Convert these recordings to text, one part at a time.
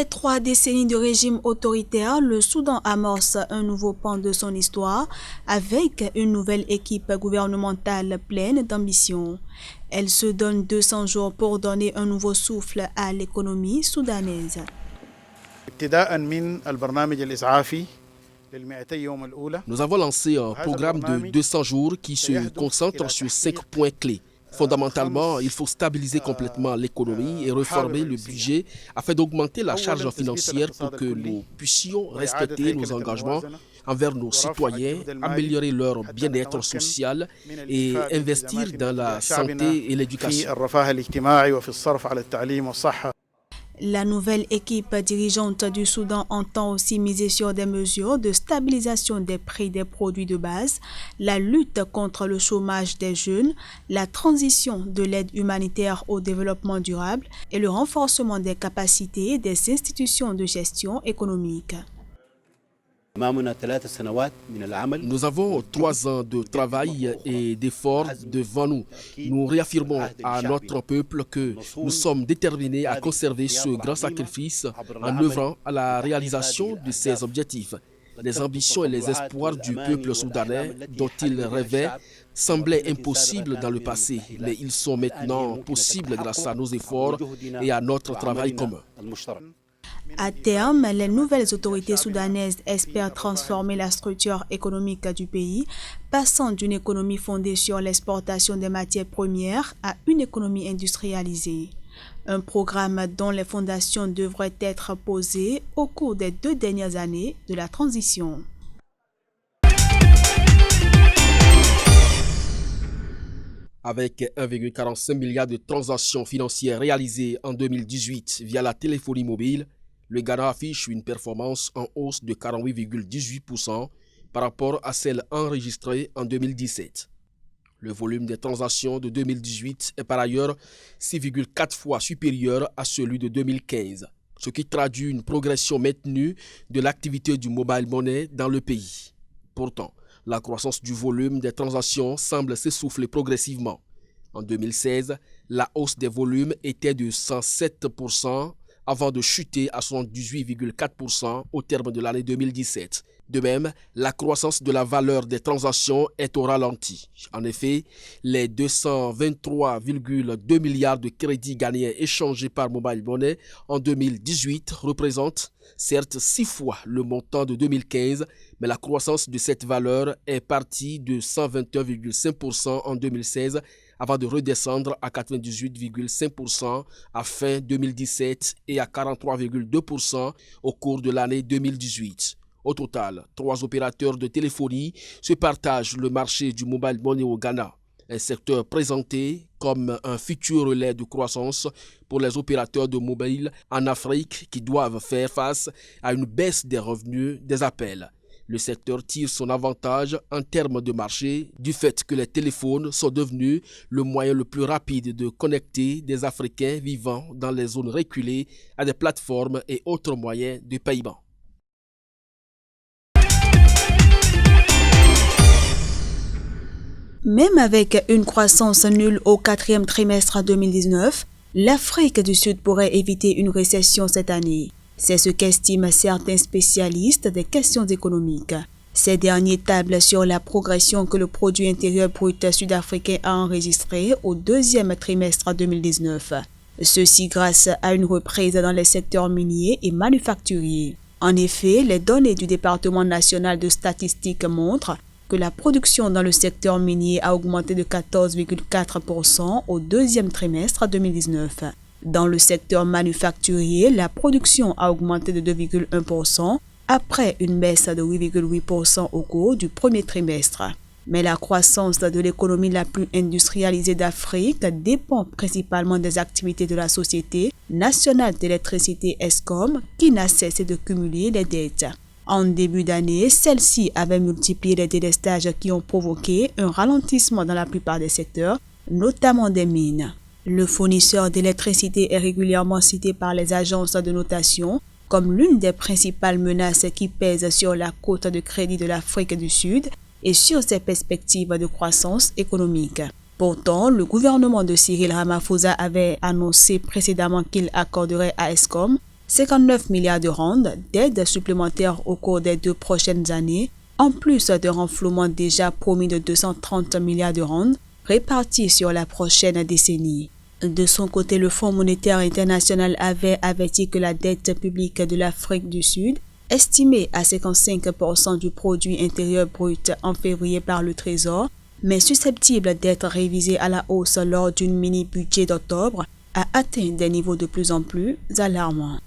Après 3 décennies de régime autoritaire, le Soudan amorce un nouveau pan de son histoire avec une nouvelle équipe gouvernementale pleine d'ambition. Elle se donne 200 jours pour donner un nouveau souffle à l'économie soudanaise. Nous avons lancé un programme de 200 jours qui se concentre sur 5 points clés. Fondamentalement, il faut stabiliser complètement l'économie et réformer le budget afin d'augmenter la charge financière pour que nous puissions respecter nos engagements envers nos citoyens, améliorer leur bien-être social et investir dans la santé et l'éducation. La nouvelle équipe dirigeante du Soudan entend aussi miser sur des mesures de stabilisation des prix des produits de base, la lutte contre le chômage des jeunes, la transition de l'aide humanitaire au développement durable et le renforcement des capacités des institutions de gestion économique. Nous avons 3 ans de travail et d'efforts devant nous. Nous réaffirmons à notre peuple que nous sommes déterminés à conserver ce grand sacrifice en œuvrant à la réalisation de ces objectifs. Les ambitions et les espoirs du peuple soudanais dont il rêvait semblaient impossibles dans le passé, mais ils sont maintenant possibles grâce à nos efforts et à notre travail commun. À terme, les nouvelles autorités soudanaises espèrent transformer la structure économique du pays, passant d'une économie fondée sur l'exportation des matières premières à une économie industrialisée. Un programme dont les fondations devraient être posées au cours des 2 dernières années de la transition. Avec 1,45 milliard de transactions financières réalisées en 2018 via la téléphonie mobile, le Ghana affiche une performance en hausse de 48,18% par rapport à celle enregistrée en 2017. Le volume des transactions de 2018 est par ailleurs 6,4 fois supérieur à celui de 2015, ce qui traduit une progression maintenue de l'activité du mobile money dans le pays. Pourtant, la croissance du volume des transactions semble s'essouffler progressivement. En 2016, la hausse des volumes était de 107% avant de chuter à 78,4% au terme de l'année 2017. De même, la croissance de la valeur des transactions est au ralenti. En effet, les 223,2 milliards de crédits ghanéens échangés par mobile money en 2018 représentent certes 6 fois le montant de 2015, mais la croissance de cette valeur est partie de 121,5% en 2016 avant de redescendre à 98,5% à fin 2017 et à 43,2% au cours de l'année 2018. Au total, 3 opérateurs de téléphonie se partagent le marché du mobile money au Ghana, un secteur présenté comme un futur relais de croissance pour les opérateurs de mobile en Afrique qui doivent faire face à une baisse des revenus des appels. Le secteur tire son avantage en termes de marché du fait que les téléphones sont devenus le moyen le plus rapide de connecter des Africains vivant dans les zones reculées à des plateformes et autres moyens de paiement. Même avec une croissance nulle au 4e trimestre 2019, l'Afrique du Sud pourrait éviter une récession cette année. C'est ce qu'estiment certains spécialistes des questions économiques. Ces derniers tablent sur la progression que le produit intérieur brut sud-africain a enregistré au 2e trimestre 2019. Ceci grâce à une reprise dans les secteurs miniers et manufacturiers. En effet, les données du département national de statistiques montrent que la production dans le secteur minier a augmenté de 14,4% au 2e trimestre 2019. Dans le secteur manufacturier, la production a augmenté de 2,1% après une baisse de 8,8% au cours du premier trimestre. Mais la croissance de l'économie la plus industrialisée d'Afrique dépend principalement des activités de la Société nationale d'électricité ESCOM qui n'a cessé de cumuler les dettes. En début d'année, celle-ci avait multiplié les délestages qui ont provoqué un ralentissement dans la plupart des secteurs, notamment des mines. Le fournisseur d'électricité est régulièrement cité par les agences de notation comme l'une des principales menaces qui pèsent sur la cote de crédit de l'Afrique du Sud et sur ses perspectives de croissance économique. Pourtant, le gouvernement de Cyril Ramaphosa avait annoncé précédemment qu'il accorderait à ESCOM 59 milliards de rand d'aide supplémentaire au cours des 2 prochaines années, en plus de renflouement déjà promis de 230 milliards de rand répartis sur la prochaine décennie. De son côté, le Fonds monétaire international avait averti que la dette publique de l'Afrique du Sud, estimée à 55% du produit intérieur brut en février par le Trésor, mais susceptible d'être révisée à la hausse lors d'une mini-budget d'octobre, a atteint des niveaux de plus en plus alarmants.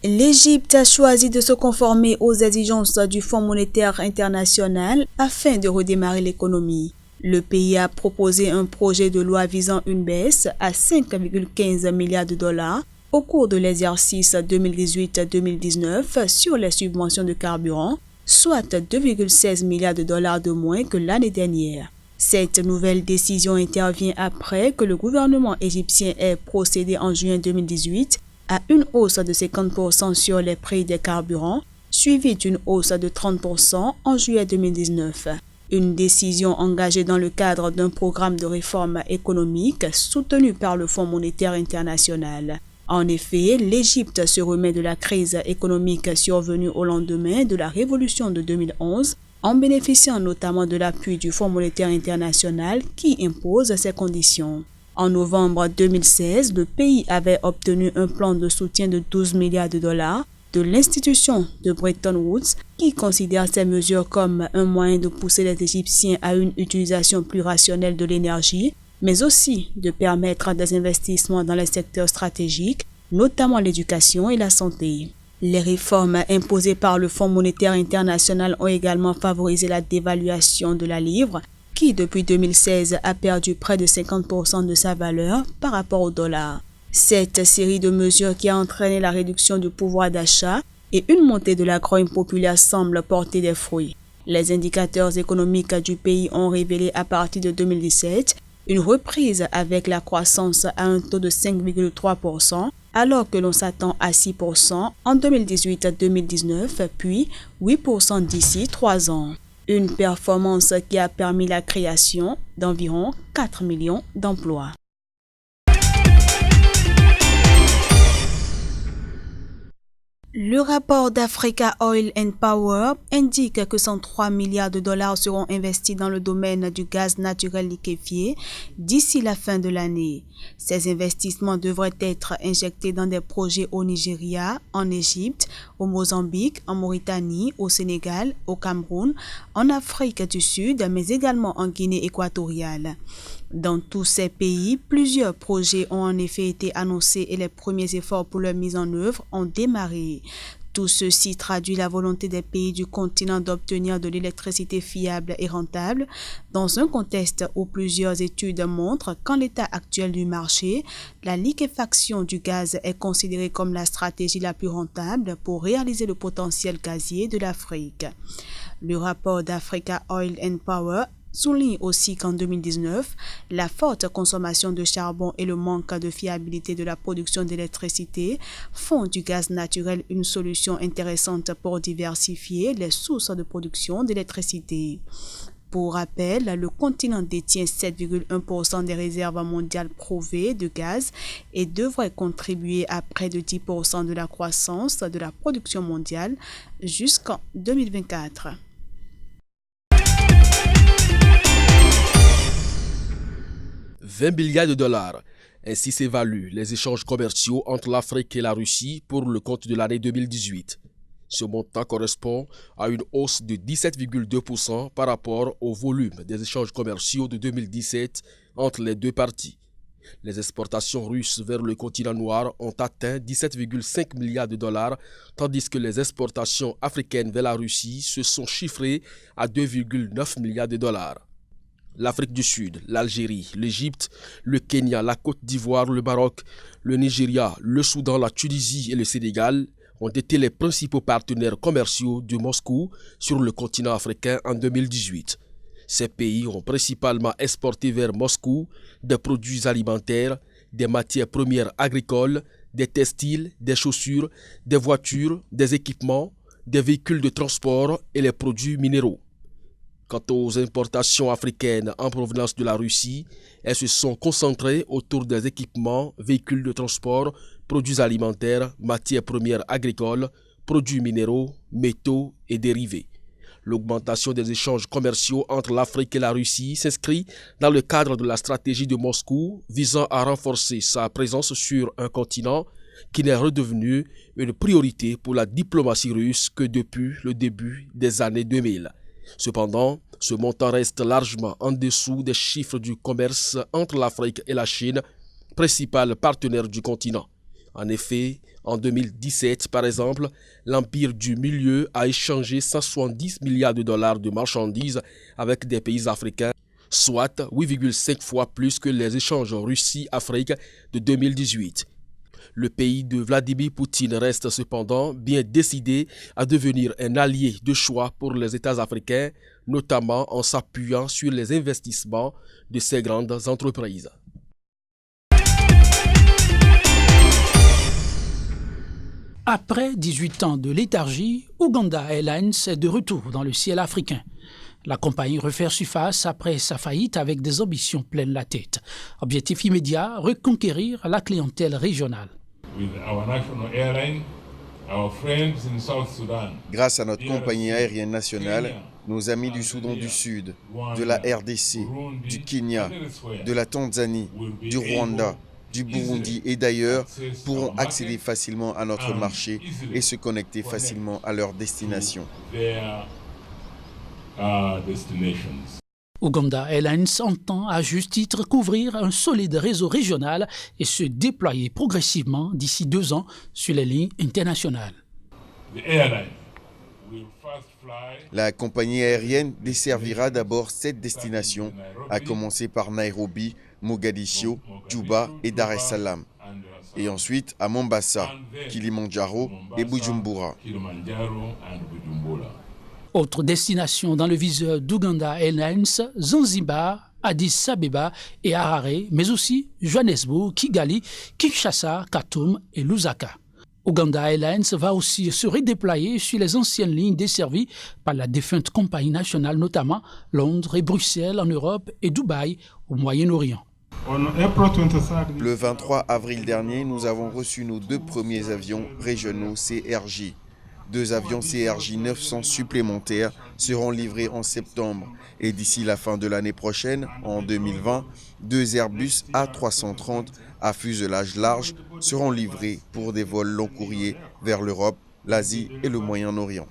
L'Égypte a choisi de se conformer aux exigences du Fonds monétaire international afin de redémarrer l'économie. Le pays a proposé un projet de loi visant une baisse à 5,15 milliards de dollars au cours de l'exercice 2018-2019 sur les subventions de carburant, soit 2,16 milliards de dollars de moins que l'année dernière. Cette nouvelle décision intervient après que le gouvernement égyptien ait procédé en juin 2018 à une hausse de 50% sur les prix des carburants, suivie d'une hausse de 30% en juillet 2019. Une décision engagée dans le cadre d'un programme de réforme économique soutenu par le Fonds monétaire international. En effet, l'Égypte se remet de la crise économique survenue au lendemain de la révolution de 2011, en bénéficiant notamment de l'appui du Fonds monétaire international qui impose ces conditions. En novembre 2016, le pays avait obtenu un plan de soutien de 12 milliards de dollars de l'institution de Bretton Woods qui considère ces mesures comme un moyen de pousser les Égyptiens à une utilisation plus rationnelle de l'énergie, mais aussi de permettre des investissements dans les secteurs stratégiques, notamment l'éducation et la santé. Les réformes imposées par le Fonds monétaire international ont également favorisé la dévaluation de la livre, qui depuis 2016 a perdu près de 50% de sa valeur par rapport au dollar. Cette série de mesures qui a entraîné la réduction du pouvoir d'achat et une montée de la grogne populaire semble porter des fruits. Les indicateurs économiques du pays ont révélé à partir de 2017 une reprise avec la croissance à un taux de 5,3%, alors que l'on s'attend à 6% en 2018-2019, puis 8% d'ici 3 ans. Une performance qui a permis la création d'environ 4 millions d'emplois. Le rapport d'Africa Oil and Power indique que 103 milliards de dollars seront investis dans le domaine du gaz naturel liquéfié d'ici la fin de l'année. Ces investissements devraient être injectés dans des projets au Nigeria, en Égypte, au Mozambique, en Mauritanie, au Sénégal, au Cameroun, en Afrique du Sud, mais également en Guinée équatoriale. Dans tous ces pays, plusieurs projets ont en effet été annoncés et les premiers efforts pour leur mise en œuvre ont démarré. Tout ceci traduit la volonté des pays du continent d'obtenir de l'électricité fiable et rentable, dans un contexte où plusieurs études montrent qu'en l'état actuel du marché, la liquéfaction du gaz est considérée comme la stratégie la plus rentable pour réaliser le potentiel gazier de l'Afrique. Le rapport d'Africa Oil and Power souligne aussi qu'en 2019, la forte consommation de charbon et le manque de fiabilité de la production d'électricité font du gaz naturel une solution intéressante pour diversifier les sources de production d'électricité. Pour rappel, le continent détient 7,1% des réserves mondiales prouvées de gaz et devrait contribuer à près de 10% de la croissance de la production mondiale jusqu'en 2024. 20 milliards de dollars. Ainsi s'évaluent les échanges commerciaux entre l'Afrique et la Russie pour le compte de l'année 2018. Ce montant correspond à une hausse de 17,2% par rapport au volume des échanges commerciaux de 2017 entre les deux parties. Les exportations russes vers le continent noir ont atteint 17,5 milliards de dollars, tandis que les exportations africaines vers la Russie se sont chiffrées à 2,9 milliards de dollars. L'Afrique du Sud, l'Algérie, l'Égypte, le Kenya, la Côte d'Ivoire, le Maroc, le Nigeria, le Soudan, la Tunisie et le Sénégal ont été les principaux partenaires commerciaux de Moscou sur le continent africain en 2018. Ces pays ont principalement exporté vers Moscou des produits alimentaires, des matières premières agricoles, des textiles, des chaussures, des voitures, des équipements, des véhicules de transport et les produits minéraux. Quant aux importations africaines en provenance de la Russie, elles se sont concentrées autour des équipements, véhicules de transport, produits alimentaires, matières premières agricoles, produits minéraux, métaux et dérivés. L'augmentation des échanges commerciaux entre l'Afrique et la Russie s'inscrit dans le cadre de la stratégie de Moscou visant à renforcer sa présence sur un continent qui n'est redevenu une priorité pour la diplomatie russe que depuis le début des années 2000. Cependant, ce montant reste largement en dessous des chiffres du commerce entre l'Afrique et la Chine, principal partenaire du continent. En effet, en 2017, par exemple, l'Empire du Milieu a échangé 170 milliards de dollars de marchandises avec des pays africains, soit 8,5 fois plus que les échanges Russie-Afrique de 2018. Le pays de Vladimir Poutine reste cependant bien décidé à devenir un allié de choix pour les États africains, notamment en s'appuyant sur les investissements de ces grandes entreprises. Après 18 ans de léthargie, Uganda Airlines est de retour dans le ciel africain. La compagnie refait surface après sa faillite avec des ambitions pleines la tête. Objectif immédiat, reconquérir la clientèle régionale. Grâce à notre compagnie aérienne nationale, nos amis du Soudan du Sud, de la RDC, du Kenya, de la Tanzanie, du Rwanda, du Burundi et d'ailleurs pourront accéder facilement à notre marché et se connecter facilement à leur destination. Uganda Airlines entend à juste titre couvrir un solide réseau régional et se déployer progressivement d'ici 2 ans sur les lignes internationales. La compagnie aérienne desservira d'abord 7 destinations, à commencer par Nairobi, Mogadiscio, Djouba et Dar es Salaam, et ensuite à Mombasa, Kilimandjaro et Bujumbura. Autres destinations dans le viseur d'Uganda Airlines, Zanzibar, Addis Abeba et Harare, mais aussi Johannesburg, Kigali, Kinshasa, Khartoum et Lusaka. Uganda Airlines va aussi se redéployer sur les anciennes lignes desservies par la défunte compagnie nationale, notamment Londres et Bruxelles en Europe et Dubaï au Moyen-Orient. Le 23 avril dernier, nous avons reçu nos 2 premiers avions régionaux CRJ. 2 avions CRJ 900 supplémentaires seront livrés en septembre. Et d'ici la fin de l'année prochaine, en 2020, 2 Airbus A330 à fuselage large seront livrés pour des vols long courriers vers l'Europe, l'Asie et le Moyen-Orient.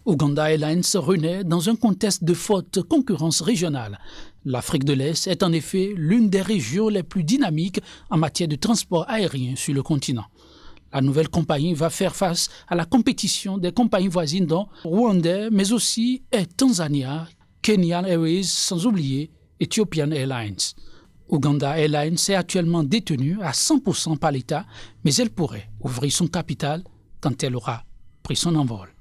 Uganda Airlines renaît dans un contexte de forte concurrence régionale. L'Afrique de l'Est est en effet l'une des régions les plus dynamiques en matière de transport aérien sur le continent. La nouvelle compagnie va faire face à la compétition des compagnies voisines dont Rwanda, mais aussi Air Tanzania, Kenyan Airways, sans oublier Ethiopian Airlines. Uganda Airlines est actuellement détenue à 100% par l'État, mais elle pourrait ouvrir son capital quand elle aura pris son envol.